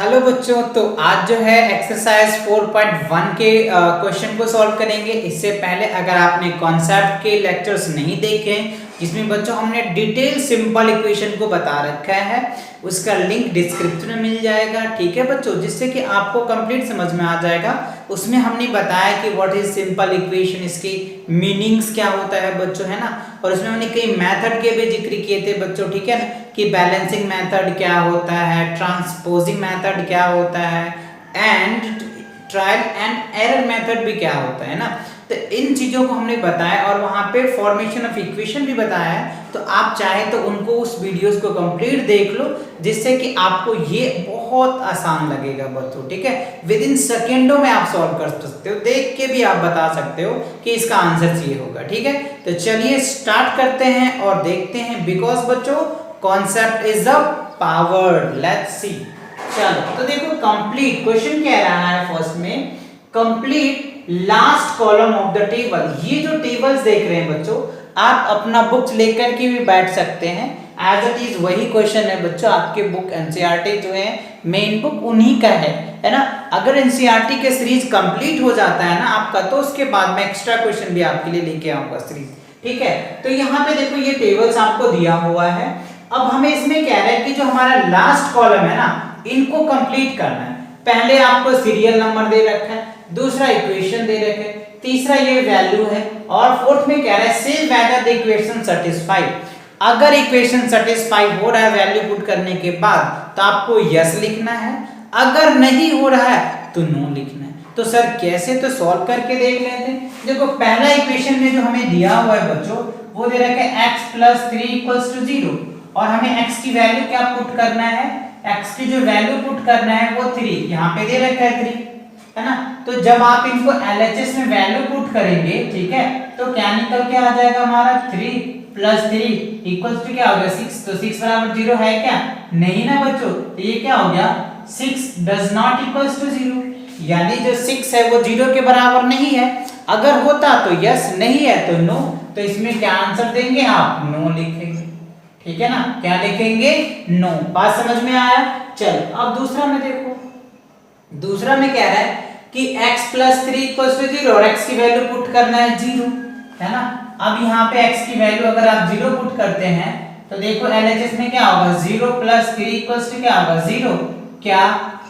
Hello बच्चों, तो आज जो है एक्सरसाइज 4.1 के क्वेश्चन को सॉल्व करेंगे। इससे पहले अगर आपने कॉन्सेप्ट के लेक्चर्स नहीं देखे जिसमें बच्चों हमने डिटेल सिंपल इक्वेशन को बता रखा है, उसका लिंक डिस्क्रिप्शन में मिल जाएगा। ठीक है बच्चों, जिससे कि आपको कंप्लीट समझ में आ जाएगा। उसमें हमने बताया कि व्हाट इज सिंपल इक्वेशन, इसकी मीनिंग्स क्या होता है बच्चों, है ना। और उसमें हमने कई मेथड के भी जिक्र किए थे बच्चों, ठीक है ना, कि बैलेंसिंग मेथड क्या होता है, ट्रांसपोजिंग मेथड क्या होता है, and trial and error method भी क्या होता है ना। तो इन चीज़ों को हमने बताया और वहाँ पे फॉर्मेशन ऑफ इक्वेशन भी बताया है। तो आप चाहे तो उनको उस वीडियोस को कंप्लीट देख लो, जिससे कि आपको ये बहुत आसान लगेगा बच्चों। ठीक है, विद इन सेकेंडों में आप सॉल्व कर सकते हो, देख के भी आप बता सकते हो कि इसका आंसर ये होगा। ठीक है, तो चलिए स्टार्ट करते हैं और देखते हैं, बिकॉज बच्चों concept is a power. Let's see. चलो तो देखो, कंप्लीट क्वेश्चन कह रहा है फर्स्ट में, complete last column of the table. ये जो टेबल्स देख रहे हैं बच्चों, आप अपना बुक लेकर के भी बैठ सकते हैं। एज इट इज वही क्वेश्चन है बच्चों, आपके बुक एनसीईआरटी जो है मेन बुक उन्हीं का है ना। अगर एनसीईआरटी के सीरीज कंप्लीट हो जाता है ना आपका, तो उसके बाद मैं एक्स्ट्रा क्वेश्चन भी आपके लिए लेके आऊंगा सीरीज। ठीक है, तो यहाँ पे देखो ये टेबल्स आपको दिया हुआ है। अब हमें इसमें कह रहा है कि जो हमारा लास्ट कॉलम है ना, इनको कंप्लीट करना है। पहले आपको सीरियल नंबर दे रखा है, दूसरा इक्वेशन दे रखे, तीसरा ये वैल्यू है, और फोर्थ में कह रहा है से वेदर द इक्वेशन सेटिस्फाई। अगर इक्वेशन सेटिस्फाई हो रहा है वैल्यू पुट करने के बाद, तो आपको यस लिखना है। अगर नहीं हो रहा है तो नो लिखना है। तो सर कैसे, तो सॉल्व करके देख लेते हैं। देखो पहला इक्वेशन में जो हमें दिया हुआ है बच्चों, वो दे रखा है x + 3 = 0, और हमें x की वैल्यू क्या पुट करना है, x की जो वैल्यू पुट करना है वो 3, यहाँ पे दे रखा है 3, है ना। तो जब आप इनको LHS में वैल्यू पुट करेंगे, ठीक है, तो क्या निकल के आ जाएगा हमारा 3 + 3 = क्या हो गया 6। तो 6 = 0 है क्या, नहीं ना बच्चों। तो ये क्या हो गया, 6 does not equals to 0, यानी जो 6 है वो 0 के बराबर नहीं है। अगर होता तो यस, नहीं है तो नो। तो इसमें क्या आंसर देंगे आप, नो लिखेंगे। ठीक है ना, क्या लिखेंगे, नो। बात समझ में आया। चलो अब दूसरा में देखो, दूसरा में कह रहा है कि x + 3 = 0 और x की वैल्यू पुट करना है 0, है ना। अब यहाँ पे x की वैल्यू अगर आप 0 पुट करते हैं तो देखो LHS में क्या होगा, 0 + 3 = क्या होगा 0। क्या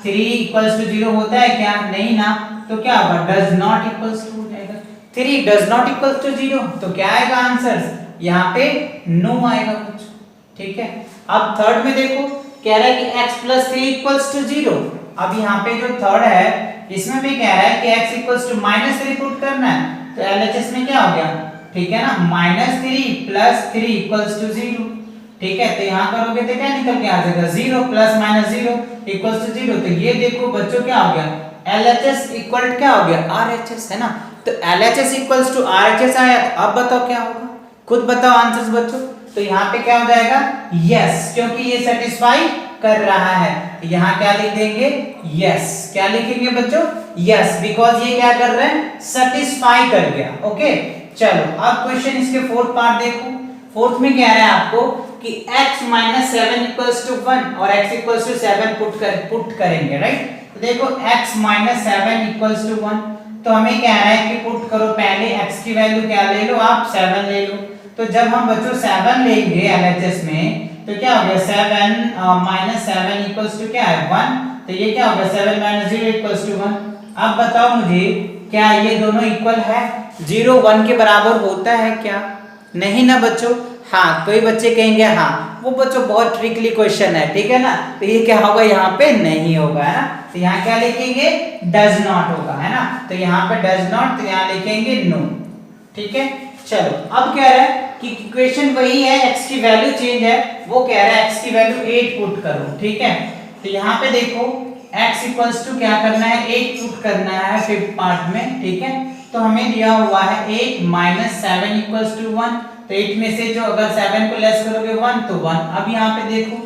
3 = 0 होता है क्या, नहीं ना। तो क्या होगा, does not equals to हो जाएगा। 3 does not equals to 0, तो क्या आएगा आंसर, यहाँ पे नो आएगा कुछ। ठीक है, अब थर्ड में देखो, कह रहा है कि x + 3 = 0। अब यहाँ पे जो थर्ड है इसमें भी कह रहा है कि x = -3 पुट करना है। तो LHS में क्या हो गया, ठीक है ना, -3 + 3 = 0। ठीक है, तो यहाँ करोगे तो क्या निकल के आ जाएगा, 0 + -0 = 0। तो ये देखो बच्चों क्या हो गया, LHS = क्या हो गया, RHS, है ना। तो LHS = RHS आया। अब बताओ क्या होगा, खुद बताओ आंसर्स बच्चों। तो यहाँ पे क्या हो जाएगा, यस, क्योंकि ये सेटिस्फाई कर रहा है। यहाँ क्या लिख देंगे, यस। क्या लिखेंगे बच्चों, यस, बिकॉज ये क्या कर रहे हैं, सेटिस्फाई कर गया। ओके, चलो अब क्वेश्चन इसके फोर्थ पार्ट देखो। फोर्थ में कह रहा है आपको कि x - 7 = 1 और x = 7 पुट करेंगे, राइट। तो देखो x - 7 = 1, तो हमें कह रहा है कि पुट करो, पहले x की वैल्यू क्या ले लो आप, 7 ले लो। तो जब हम बच्चों 7 लेंगे LHS में, तो क्या हो गया, 7 - 7 = क्या है 1। तो ये क्या होगा, 7 - 0 = 1। अब बताओ मुझे, क्या ये दोनों इक्वल है, 0 1 के बराबर होता है क्या, नहीं ना बच्चों। हाँ, कोई बच्चे कहेंगे हाँ, वो बच्चों बहुत ट्रिकली क्वेश्चन है, ठीक है ना। तो ये क्या होगा, यहाँ पे नहीं होगा, है ना। तो यहाँ क्या लिखेंगे, डज नॉट होगा, है ना। तो यहाँ पे डज नॉट, तो यहाँ लिखेंगे नो। ठीक है, चलो अब कह रहा है कि इक्वेशन वही है, x की वैल्यू चेंज है। वो कह रहा है x की वैल्यू 8 पुट करो। ठीक है, तो यहाँ पे देखो x = क्या करना है, 8 पुट करना है फिफ्थ पार्ट में। ठीक है, तो हमें दिया हुआ है 8 - 7 = 1। तो 8 में से जो अगर 7 को लेस करोगे 1 तो 1। अब यहाँ पे देखो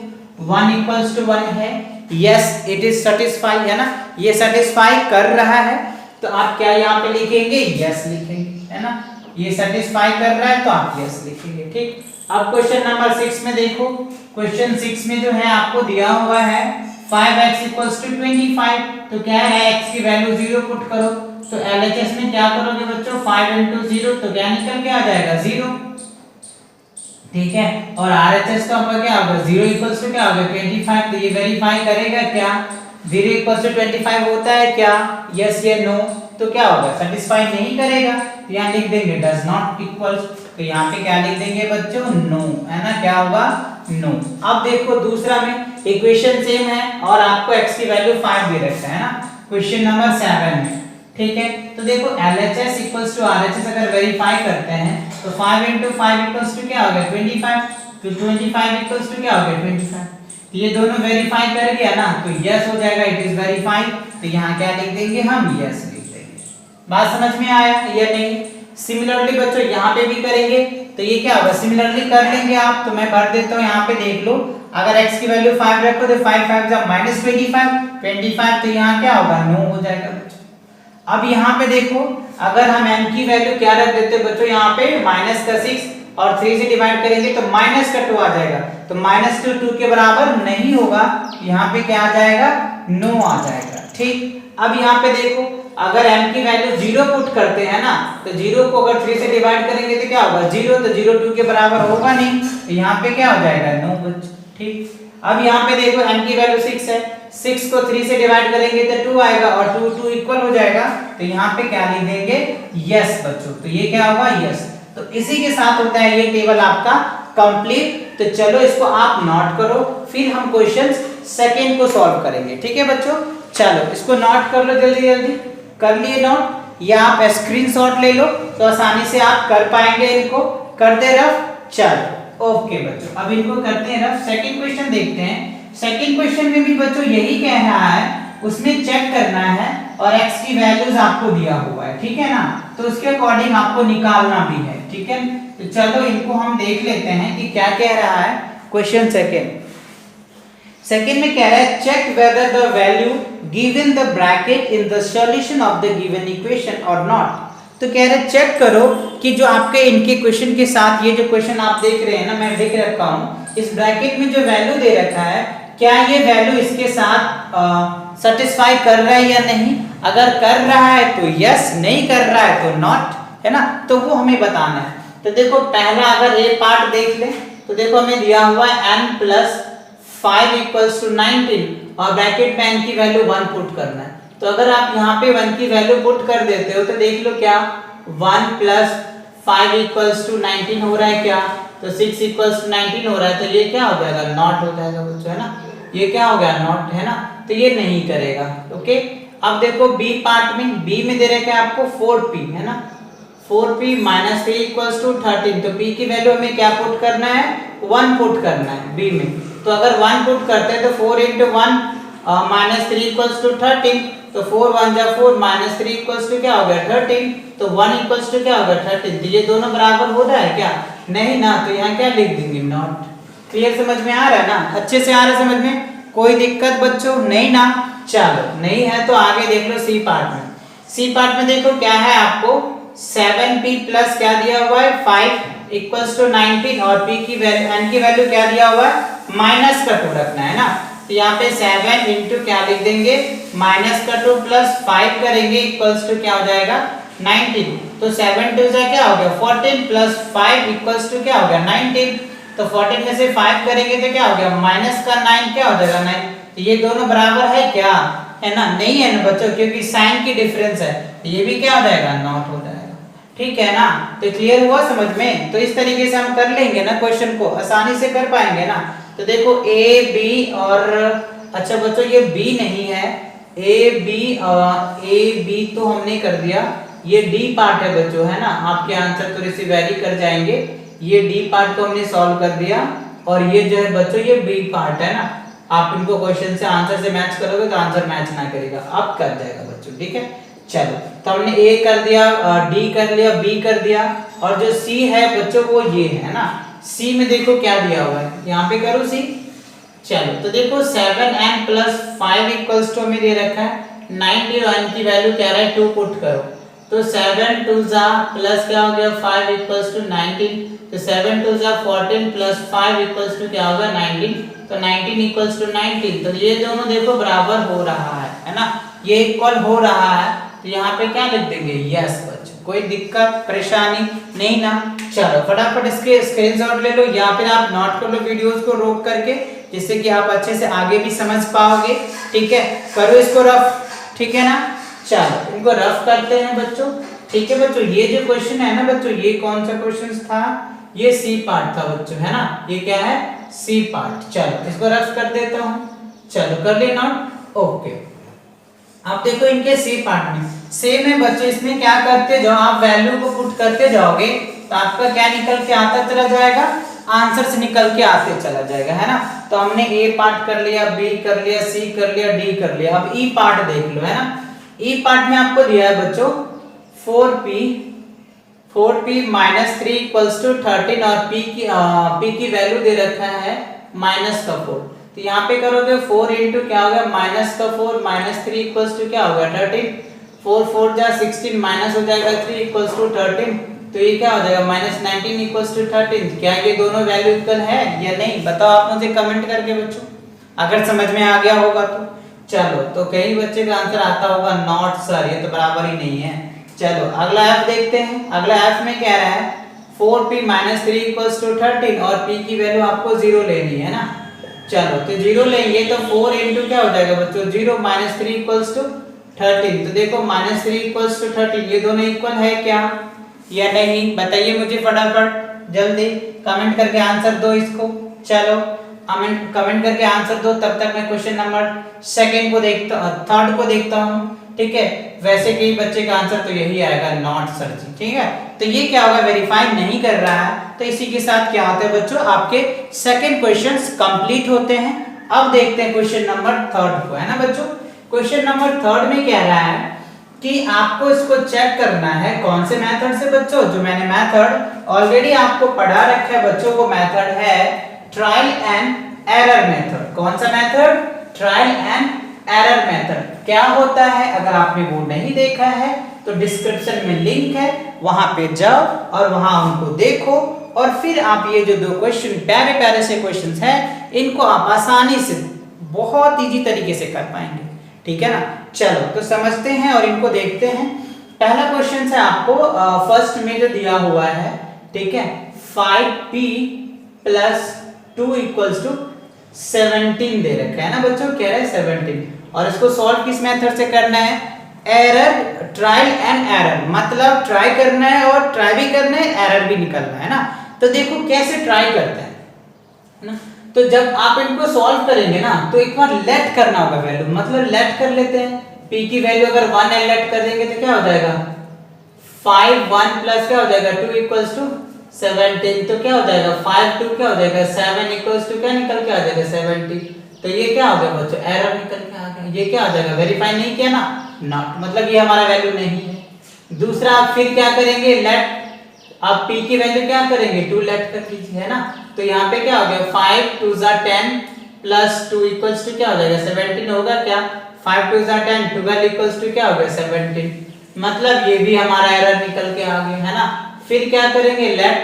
1 = 1 है, यस इट इज सेटिस्फाई, है ना, ये सेटिस्फाई कर रहा है। तो आप क्या यहाँ पे लिखेंगे, यस लिखेंगे, है ना। ये सेटिस्फाई कर रहा है तो आप यस लिखेंगे। ठीक, अब क्वेश्चन नंबर 6 में देखो। क्वेश्चन 6 में जो है आपको दिया हुआ है 5x इक्वल्स टू 25, तो क्या है x की वैल्यू 0 पुट करो, तो LHS में क्या करोगे बच्चों 5 into 0, तो क्या निकल के आ जाएगा 0, ठीक है। और RHS का आपका क्या होगा 0 इक्वल्स टू क्या होगा 25, तो ये वेरीफाई करेगा क्या 0 इक्वल्स टू 25 होता है क्या, यस या नो, तो क्या होगा सेटिस्फाई नहीं करेगा, तो यहाँ लिख देंगे डज नॉट इक्वल्स, तो यहाँ पे क्या लिख देंगे बच्चों नो, है ना, क्या होगा नो। अब देखो दूसरा में इक्वेशन सेम है और आपको x की वैल्यू 5 दे रखा है ना, क्वेश्चन नंबर 7 में, ठीक है। तो देखो LHS इक्वल्स टू RHS अगर वेरीफाई करते हैं तो 5 into 5 इक्वल्स टू क्या हो गया 25, तो 25 इक्वल्स टू क्या हो गया 25, तो ये दोनों वेरीफाई कर गया ना, तो यस हो जाएगा, इट इज वेरीफाइड, तो यहाँ क्या लिख देंगे हम यस लिख देंगे। बात समझ में आया या नहीं। सिमिलरली बच्चों यहाँ पे भी करेंगे, तो ये क्या होगा सिमिलरली कर लेंगे आप, तो मैं भर देता हूँ यहाँ पे देख लो, अगर x की वैल्यू 5 रखो तो 5 5 जा -25, तो यहाँ क्या होगा नो हो जाएगा बच्चों। अब यहाँ पे देखो अगर हम m की वैल्यू क्या रख देते हैं बच्चों, यहाँ पे -6 और 3 से डिवाइड करेंगे तो -2 आ जाएगा, तो -2 के बराबर नहीं होगा, यहाँ पे क्या आ जाएगा नो आ जाएगा, ठीक। अब यहाँ पे देखो अगर m की वैल्यू 0 पुट करते हैं ना, तो 0 को अगर 3 से डिवाइड करेंगे तो क्या होगा 0, तो 0 2 के बराबर होगा नहीं, तो यहाँ पे क्या हो जाएगा नो बच्चों, ठीक। अब यहाँ पे देखो m की वैल्यू 6 है, 6 को 3 से डिवाइड करेंगे तो 2 आएगा और 2 2 इक्वल हो जाएगा, तो यहाँ पे क्या लिख देंगे यस बच्चों, तो ये क्या होगा यस। तो इसी के साथ होता है ये टेबल आपका कंप्लीट। तो चलो इसको आप नोट करो, फिर हम क्वेश्चन सेकंड को सॉल्व करेंगे, ठीक है बच्चों। चलो इसको नोट कर लो जल्दी जल्दी, कर लिए नोट, या आप स्क्रीनशॉट ले लो तो आसानी से आप कर पाएंगे, इनको कर दे रफ। चलो ओके बच्चों, अब इनको करते हैं रफ। सेकंड क्वेश्चन देखते हैं। सेकंड क्वेश्चन में भी बच्चों यही कह रहा है, उसमें चेक करना है और x की वैल्यूज आपको दिया हुआ है, ठीक है ना, तो उसके अकॉर्डिंग आपको निकालना भी है, ठीक है। तो चलो इनको हम देख लेते हैं कि क्या कह रहा है क्वेश्चन सेकंड। सेकंड में कह रहा है check whether the value given the bracket in the solution of the given equation और नॉट। तो कह रहे चेक करो कि जो आपके इनके क्वेश्चन के साथ ये जो क्वेश्चन आप देख रहे हैं ना, मैं लिख रखा हूं, इस ब्रैकेट में जो वैल्यू दे रखा है क्या ये वैल्यू इसके साथ सेटिस्फाई कर रहा है या नहीं। अगर कर रहा है तो यस, नहीं कर रहा है तो नॉट, है ना, तो वो हमें बताना है। तो देखो पहला अगर ये पार्ट देख ले तो देखो हमें दिया हुआ है n + 5 = 19 और ब्रैकेट में n की वैल्यू 1 पुट करना है। तो अगर आप यहाँ पे 1 की वैल्यू पुट कर देते हो तो देख लो क्या 1 + 5 = 19 हो रहा है क्या, तो 6 = 19 हो रहा है, तो ये क्या हो जाएगा नॉट हो जाएगा बच्चों, है ना, ये क्या हो गया नॉट, है ना, तो ये नहीं करेगा। ओके अब देखो बी पार्ट में, बी में दे रखा है आपको 4p, है ना, 4p - 3 = 13, तो p की वैल्यू हमें क्या पुट करना है 1 पुट करना है बी में। तो अगर 1 पुट करते हैं तो 4 × 1 - 3 = 13, तो 4 1 जा 4 - 3 = क्या हो गया 13, तो 1 = क्या हो गया 13, तो ये दोनों बराबर हो रहा है क्या, नहीं ना, तो यहाँ क्या लिख देंगे नॉट। क्लियर समझ में आ रहा है ना, अच्छे से आ रहा है समझ में, कोई दिक्कत बच्चों नहीं ना। चलो नहीं है तो आगे देख लो सी पार्ट में। सी पार्ट में देखो क्या है आपको 7p + क्या दिया हुआ है 5 = 19 और p की वैल्यू n की वैल्यू क्या दिया हुआ है -2 रखना है ना, तो यहाँ पे 7 * क्या लिख देंगे -2 + 5 करेंगे इक्वल्स टू क्या हो जाएगा 19, तो 7 2 जा क्या हो गया 14 + 5 = क्या हो गया 19, तो 14 में से 5 करेंगे तो क्या हो गया -9 क्या हो जाएगा 9, तो ये दोनों बराबर है क्या, है ना, नहीं है ना बच्चों, क्योंकि साइन की डिफरेंस है, तो ये भी क्या हो जाएगा नॉट हो जाएगा, ठीक है ना। तो क्लियर हुआ समझ में, तो इस तरीके से हम कर लेंगे ना, क्वेश्चन को आसानी से कर पाएंगे ना। तो देखो ए बी और अच्छा बच्चों ये बी नहीं है, ए बी तो हमने कर दिया, ये डी पार्ट है बच्चों, है ना, आपके आंसर थोड़े से वेरी कर जाएंगे। ये डी पार्ट को हमने सॉल्व कर दिया और ये जो है बच्चों ये बी पार्ट है ना, आप इनको क्वेश्चन से आंसर से मैच करोगे तो आंसर मैच ना करेगा, अब कर जाएगा बच्चों, ठीक है। चलो तो हमने ए कर दिया, डी कर लिया, बी कर दिया, और जो सी है बच्चों वो ये है ना। सी में देखो क्या दिया हुआ है, यहाँ पे करो सी। चलो तो देखो 7n + 5 = हमें दे रखा है 90 और n की वैल्यू क्या रहा है 2 पुट करो, तो 7 2 जा प्लस क्या हो गया 5 = 19, तो 7 2 जा 14 + 5 = क्या होगा 19, तो 19 इक्वल्स टू 19, तो ये दोनों देखो बराबर हो रहा है ना, ये इक्वल हो रहा है, तो यहाँ पे क्या लिख देंगे, यस बच्चों, कोई दिक्कत परेशानी नहीं ना। चलो फटाफट इसके स्क्रीनशॉट ले लो या फिर आप नोट कर लो वीडियोस को रोक करके, जिससे कि आप अच्छे से आगे भी समझ पाओगे। ठीक है, करो इसको रफ, ठीक है ना। चलो इनको रफ करते हैं बच्चों। ठीक है बच्चों, ये जो क्वेश्चन है ना बच्चों, ये कौन सा क्वेश्चन था, ये सी पार्ट था बच्चों, है ना, ये क्या है, सी पार्ट। चलो इसको रफ कर देता हूं, चलो कर लेना, ओके। अब देखो इनके सी पार्ट में सेम है बच्चों, इसमें क्या करते जाओ, आप वैल्यू को पुट करते जाओगे तो आपका क्या निकल के आता चला जाएगा, आंसर से निकल के आते चला जाएगा, है ना। तो हमने ए पार्ट कर लिया, बी कर लिया, सी कर लिया, डी कर लिया, अब ई पार्ट देख लो, है ना। ई पार्ट में आपको दिया है बच्चों 4p माइनस 3 इक्वल्स टू 13 और p की वैल्यू दे रखा है माइनस का 4, तो यहाँ पे करोगे 4 इंटू क्या होगा, माइनस का 4 माइनस 3 इक्वल्स टू क्या होगा 13, 4 4 जा 16 माइनस हो जाएगा 3 इक्वल्स टू 13, तो ये क्या हो जाएगा माइनस 19 इक्वल्स टू 13। क्या ये दोनों वैल्यू इक्वल है या नहीं, बताओ आप मुझे कमेंट करके बच्चों, अगर समझ में आ गया होगा तो। चलो तो कई बच्चे का आंसर आता होगा नॉट सर, ये तो बराबर ही नहीं है। चलो अगला एफ देखते हैं, अगला एफ में क्या रहा है 4p माइनस 3 इक्वल्स टू 13 और p की वैल्यू आपको 0 लेनी है ना। चलो तो 0 लेंगे तो 4 इंटू क्या हो जाएगा बच्चों 0 माइनस 3 इक्वल्स टू 13, तो देखो माइनस 3 इक्वल्स टू 13, ये दोनों इक्वल है क्या या नहीं, बताइए मुझे फटाफट जल्दी कमेंट करके आंसर दो इसको। चलो कमेंट करके आंसर दो, तब तक मैं क्वेश्चन नंबर सेकंड को देखता, थर्ड को देखता हूँ। ठीक है, वैसे कई बच्चे का आंसर तो यही आएगा नॉट सर जी। ठीक है, तो ये क्या होगा वेरीफाई नहीं कर रहा है, तो इसी के साथ क्या होता है बच्चों, आपके सेकंड क्वेश्चंस कंप्लीट होते हैं। अब देखते हैं क्वेश्चन नंबर थर्ड को, है ना बच्चों। क्वेश्चन नंबर थर्ड में क्या रहा है कि आपको इसको चेक करना है कौन से मेथड से बच्चों, जो मैंने मेथड ऑलरेडी आपको पढ़ा रखा है बच्चों, वो मेथड है ट्रायल एंड एरर मेथड। कौन सा method, trial and error method. क्या होता है, अगर आपने वो नहीं देखा है तो डिस्क्रिप्शन में लिंक है, वहां पे जाओ और वहां उनको देखो, और फिर आप ये जो दो क्वेश्चन प्यारे प्यारे से क्वेश्चंस हैं, इनको आप आसानी से बहुत इजी तरीके से कर पाएंगे। ठीक है ना, चलो तो समझते हैं और इनको देखते हैं। पहला क्वेश्चन है आपको फर्स्ट में जो दिया हुआ है, ठीक है, 5p प्लस 2 इक्वल्स टू 17 दे रखा है ना बच्चों, क्या है 17, और इसको सॉल्व किस मेथड से करना है, एरर, ट्रायल एंड एरर, मतलब ट्राई करना है और ट्राई भी करना है, एरर भी निकलना है ना। तो देखो कैसे ट्राई करते हैं ना, तो जब आप इनको सॉल्व करेंगे ना तो एक बार लेट करना होगा वैल्यू, मतलब लेट कर लेते हैं, p की वैल्यू अगर 1 है लेट कर देंगे तो क्या हो जाएगा 5 1 प्लस क्या हो जाएगा 2 इक्वल्स टू 17, तो क्या हो जाएगा 5 2 क्या हो जाएगा 7 इक्वल्स टू क्या निकल के आ जाएगा 70, तो ये क्या हो गया बच्चों एरर निकल के आ गया। ये क्या हो जाएगा वेरीफाई नहीं किया ना, नॉट, मतलब ये हमारा वैल्यू नहीं है। दूसरा आप फिर क्या करेंगे लेट, आप p की वैल्यू क्या करेंगे 2 लेट कर लीजिए, है ना, तो यहाँ पे क्या हो गया 5 2 10 प्लस 2 इक्वल्स टू क्या हो जाएगा 17 होगा क्या, 5 2 10 12 इक्वल्स टू क्या हो गया 17, मतलब ये भी हमारा एरर निकल के आ गया, है ना। फिर क्या करेंगे लेट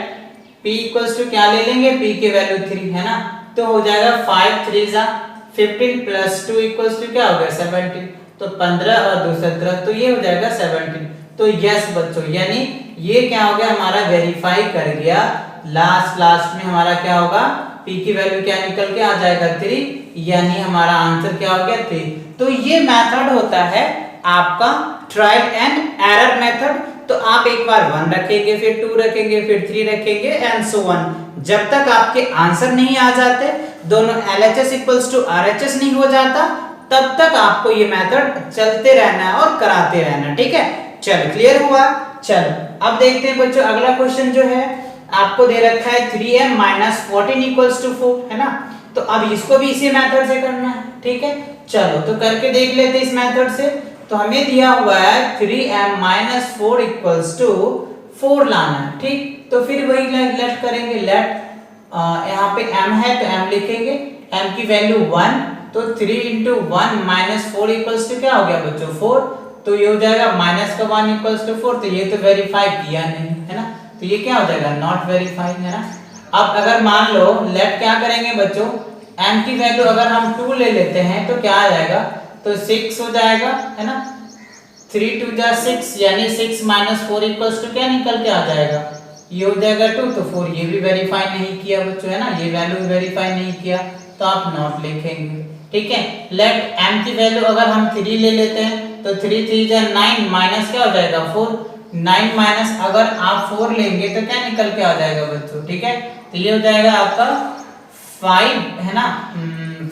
p इक्वल्स टू क्या ले लेंगे p की वैल्यू 3, है ना, तो हो जाएगा 5 3 15 प्लस 2 इक्वल्स टू क्या हो गया 17, तो 15 और 2 17, तो ये हो जाएगा 17। तो यस बच्चों, यानी ये क्या हो गया हमारा वेरीफाई कर गया, लास्ट में हमारा क्या होगा p की वैल्यू क्या निकल के आ जाएगा 3, यानी हमारा आंसर क्या हो गया 3। तो ये मेथड होता है आपका ट्रायल एंड एरर मेथड। तो आप एक बार 1 रखेंगे, फिर 2 रखेंगे, फिर 3 रखेंगे एंड सो ऑन, जब तक आपके आंसर नहीं आ जाते, दोनों LHS इक्वल्स टू RHS नहीं हो जाता, तब तक आपको ये मेथड चलते रहना है और कराते रहना है। ठीक है, चलो क्लियर हुआ। चलो अब देखते हैं बच्चों अगला क्वेश्चन जो है आपको दे रखा है 3m माइनस 14 इक्वल्स टू 4, है ना, तो अब इसको भी इसी मेथड से करना है। ठीक है, चलो तो करके देख लेते हैं इस मेथड से। तो हमें दिया हुआ है 3m माइनस 4 इक्वल्स टू 4 लाना है, ठीक, तो फिर वही लेट करेंगे, लेट यहाँ पे m है तो m लिखेंगे, m की वैल्यू 1, तो 3 इंटू 1 माइनस 4 इक्वल्स टू क्या हो गया बच्चों 4, तो ये हो जाएगा माइनस का 1 इक्वल्स टू 4, तो ये तो वेरीफाई किया नहीं, है ना, तो ये क्या हो जाएगा नॉट वेरीफाई, है ना। अब अगर मान लो लेट क्या करेंगे बच्चों m की वैल्यू अगर हम 2 ले लेते हैं तो क्या आ जाएगा, तो 6 हो जाएगा, है ना। 3 2 जा 6 यानी 6 - 4 इक्वल्स टू क्या निकल के आ जाएगा, ये हो जाएगा 2। तो 4 ये भी वेरीफाई नहीं किया बच्चों, है ना, ये वैल्यू वेरीफाई नहीं किया तो आप नॉट लिखेंगे, ठीक है। लेट m की वैल्यू अगर हम 3 ले लेते हैं तो 3 3 जा 9 माइनस क्या हो जाएगा 4, 9 माइनस अगर आप 4 लेंगे तो क्या निकल के आ जाएगा बच्चों, ठीक है। तो ये हो जाएगा आपका 5, है ना,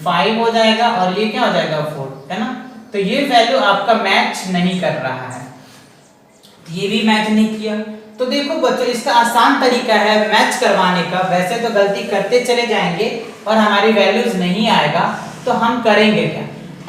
5 हो जाएगा और ये क्या हो जाएगा 4, है ना। तो ये वैल्यू आपका मैच नहीं कर रहा है, ये भी मैच नहीं किया। तो देखो बच्चों, इसका आसान तरीका है मैच करवाने का। वैसे तो गलती करते चले जाएंगे और हमारी वैल्यूज नहीं आएगा, तो हम करेंगे क्या,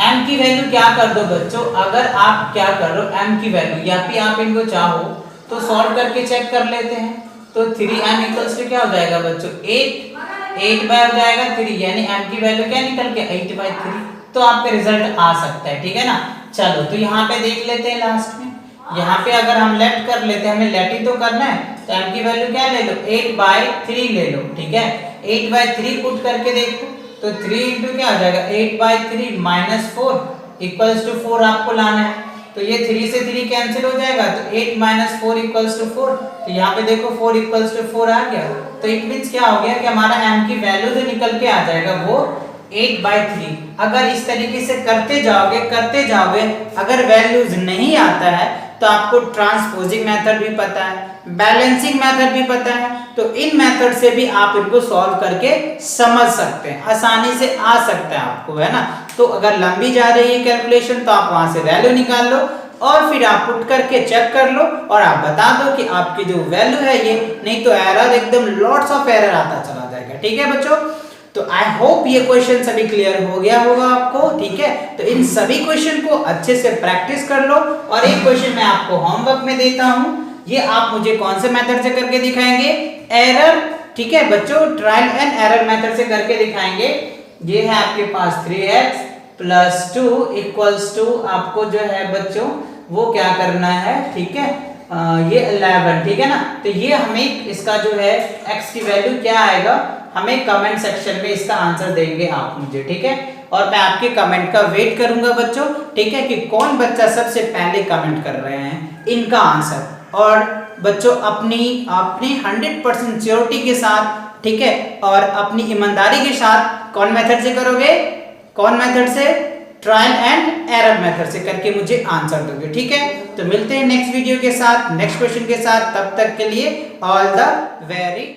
m की वैल्यू क्या कर दो बच्चों, अगर आप क्या कर रहे हो m की वैल्यू, या फिर आप इनको चाहो तो सॉल्व करके चेक कर लेते हैं। तो 3m इक्वल्स टू क्या हो जाएगा बच्चों 8 बाय हो जाएगा 3, यानी m की वैल्यू क्या निकल के 8/3, तो आपका रिजल्ट आ सकता है, ठीक है ना। चलो तो यहाँ पे देख लेते हैं लास्ट में, यहाँ पे अगर हम लेट कर लेते हैं, हमें लेट ही तो करना है, तो m की वैल्यू क्या ले लो 8/3 ले लो, ठीक है। 8/3 पुट करके देखो तो 3 इंटू क्या हो जाएगा 8/3 - 4 इक्वल्स टू 4 आपको लाना है। तो ये 3 से 3 कैंसिल हो जाएगा, तो 8 - 4 इक्वल्स टू 4। तो यहाँ पे देखो 4 इक्वल्स टू 4 आ गया। तो इट मींस क्या हो गया कि हमारा m की वैल्यू जो निकल के आ जाएगा वो 8/3। अगर इस तरीके से करते जाओगे, अगर वैल्यूज नहीं आता है तो आपको ट्रांसपोजिंग मेथड भी पता है, बैलेंसिंग मेथड भी पता है, तो इन मेथड से भी आप इनको सॉल्व करके समझ सकते हैं, आसानी से आ सकता है आपको, है ना। तो अगर लंबी जा रही है कैलकुलेशन तो आप वहां से वैल्यू निकाल लो और फिर आप पुट करके चेक कर लो और आप बता दो कि आपकी जो वैल्यू है ये, नहीं तो एरर एकदम लॉट्स ऑफ एरर आता चला जाएगा, ठीक है बच्चों। तो आई होप ये क्वेश्चन सभी क्लियर हो गया होगा आपको, ठीक है। तो इन सभी क्वेश्चन को अच्छे से प्रैक्टिस कर लो। और एक क्वेश्चन मैं आपको होमवर्क में देता हूं, ये आप मुझे कौन से मेथड से करके दिखाएंगे, एरर, ठीक है बच्चों, ट्रायल एंड एरर मेथड से करके दिखाएंगे। ये है आपके पास 3x + 2 इक्वल्स टू आपको जो है बच्चों वो क्या करना है, ठीक है, ये 11, ठीक है ना। तो ये हमें इसका जो है x की वैल्यू क्या आएगा, हमें कमेंट सेक्शन में इसका आंसर देंगे आप मुझे, ठीक है। और मैं आपके कमेंट का वेट करूंगा बच्चों, ठीक है, कि कौन बच्चा सबसे पहले कमेंट कर रहे हैं इनका आंसर। और बच्चों अपनी 100% श्योरिटी के साथ, ठीक है, और अपनी ईमानदारी के साथ कौन मेथड से करोगे, कौन मेथड से, ट्रायल एंड एरर मेथड से करके मुझे आंसर दोगे, ठीक है। तो मिलते हैं नेक्स्ट वीडियो के साथ, नेक्स्ट क्वेश्चन के साथ, तब तक के लिए ऑल द वेरी